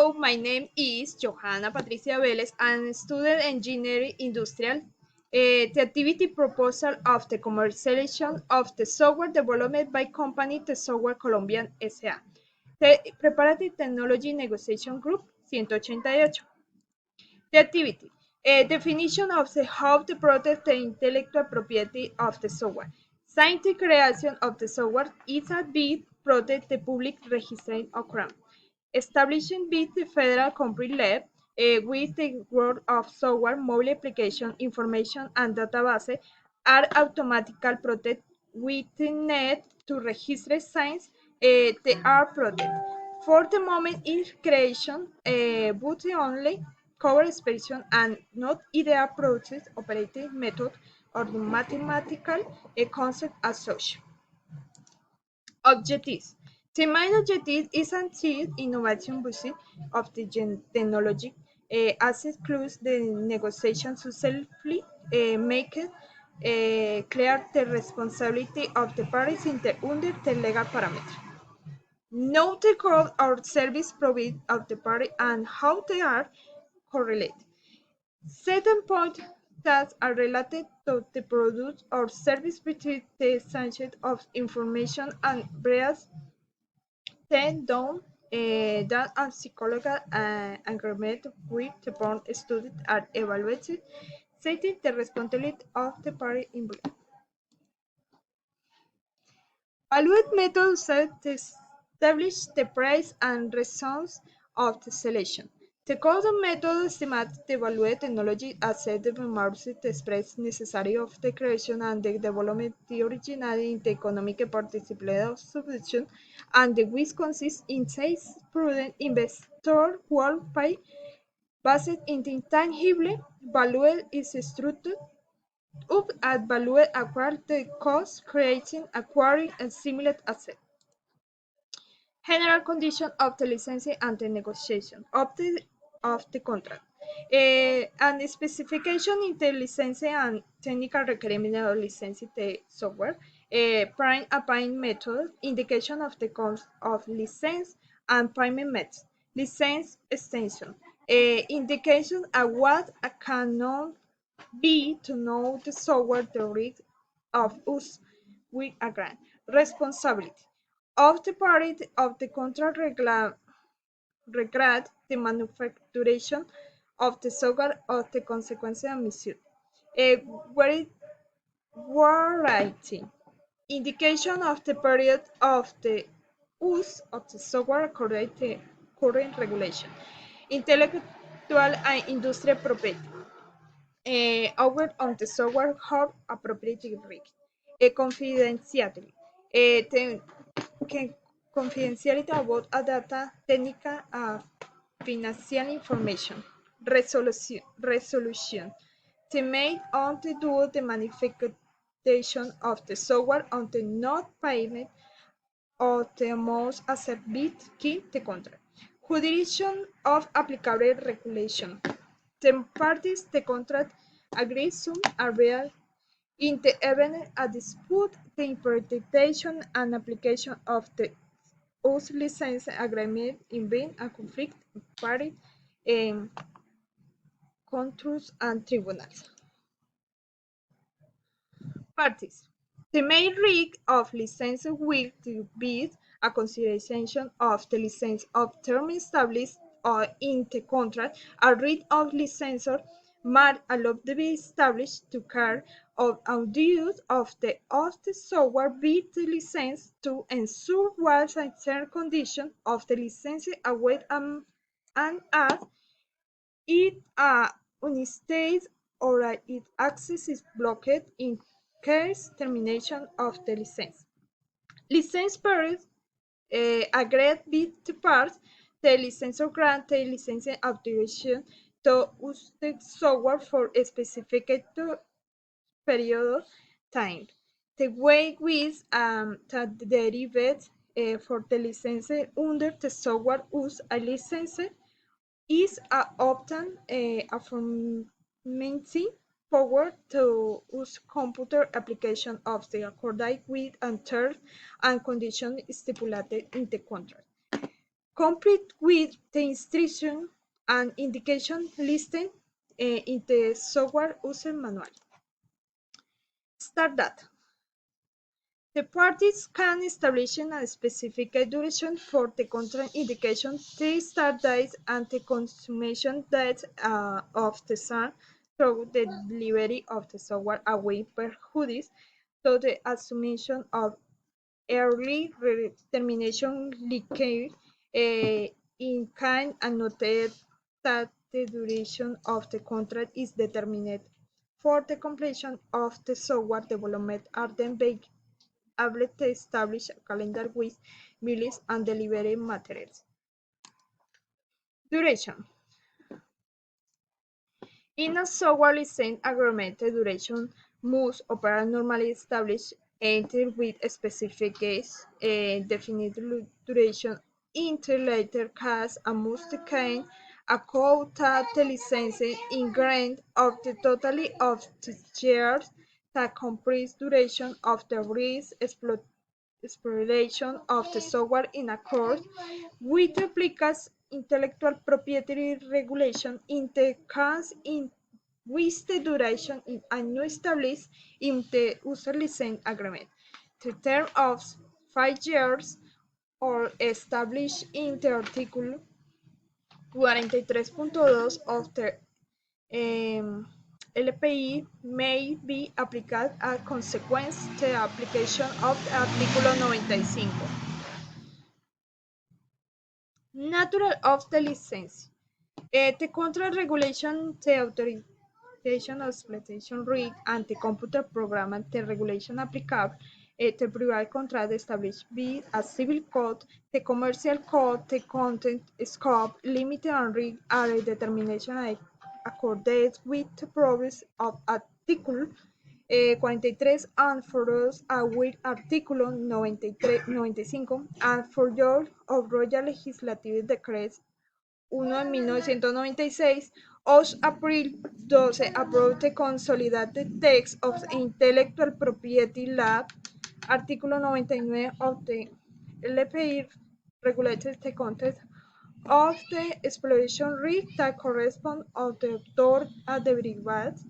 Hello, my name is Johanna Patricia Vélez. I'm a student engineering industrial. The activity proposal of the commercialization of the software developed by company the Software Colombian S.A. The Preparative Technology Negotiation Group 188. The activity. A definition of how to protect the intellectual property of the software. Scientific creation of the software is a bit protect the public registration of crime. Establishing with the federal complete lab with the world of software, mobile application, information, and database are automatically protected with the net to register science. They are protected. For the moment, in creation, but only cover expression and not idea process, operating method, or the mathematical concept as such. Objectives. The main objective is achieve innovation busy of the technology as it includes the negotiation successfully make it clear the responsibility of the parties under the legal parameter. Know the code or service provided of the party and how they are correlated. Certain points that are related to the product or service between the exchange of information and various then down that a psychological agreement with the born studied are evaluated, setting the responsibility of the party involved. Evaluate method set to establish the price and results of the selection. The code method estimates the evaluate technology assess the market the spreads necessary of the creation and the development the original in the economic participation subscription and the which consists in six prudent investor will pay based in the intangible value is structured up at value acquired the cost creating acquiring and similar asset. General condition of the license and the negotiation of the contract. And specification in the license and technical requirement of license the software. Prime applying method, indication of the cost of license and payment method. License extension. Indication of what cannot be to know the software the risk of use with a grant. Responsibility of the party of the contract regard the manufacturation of the software of the consequence of mission. A variety indication of the period of the use of the software according to current regulation. Intellectual and industrial property. Over on the software have appropriate risk. Confidentiality. The confidentiality about a data, technical, financial information. Resolution. The made on the do the manufacturing of the software on the not payment of the most asset bit key the contract. Jurisdiction of applicable regulation. The parties the contract agree some area in the event a dispute, the interpretation and application of the use license agreement in being a conflict party in controls and tribunals. Parties. The main risk of license will be a consideration of the license of term established or in the contract. A risk of licensor might allow to be established to care of use of the software be the license to ensure what and certain condition of the license await and as it unstated or its access is blocked in case termination of the license. License period agreed with the parts, the licensor grant the license authorization to use the software for a specific period of time. The way with the derivatives for the license under the software use a license is often a augmenting power to use computer application of the according with and terms and conditions stipulated in the contract. complete with the instruction and indication listed in the software user manual. Start date. The parties can establish a specific duration for the contract indication, the start date and the consummation date of the SAR through the delivery of the software away prejudice to the assumption of early termination liquid in kind and noted that the duration of the contract is determined for the completion of the software development are then able to establish a calendar with release and delivery materials. Duration. In a software license agreement, the duration must operate normally established enter with a specific case, a definite duration into later case and must contain a quota the license in grant of the totality of the years that comprise duration of the risk exploration of the software in accord with the applicable intellectual property regulation in the case in which the duration is not established in the user license agreement. The term of 5 years or established in the Article 43.2 of the LPI may be applied as consequence to the application of the Artículo 95. Nature of the license. The contract regulation, the authorization of exploitation rig, and the computer program and the regulation applicable the private contract established by a civil code, the commercial code, the content, scope, limit and rig are determination accorded with the provisions of Article 43 and for us with Artículo 93, 95 and for your of Royal Legislative Decrets 1 de 1996, of April 12 approved the consolidated text of the intellectual property law, artículo 99 of the LPI regulated the content of the exploration rate that correspond of the author at the derivatives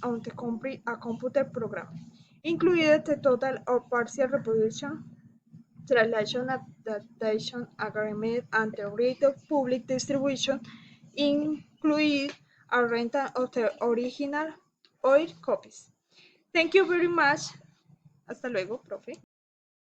on the a computer program, included the total or partial reproduction, translation, adaptation, agreement, and the rate of public distribution, include a rental of the original or copies. Thank you very much. Hasta luego, profe.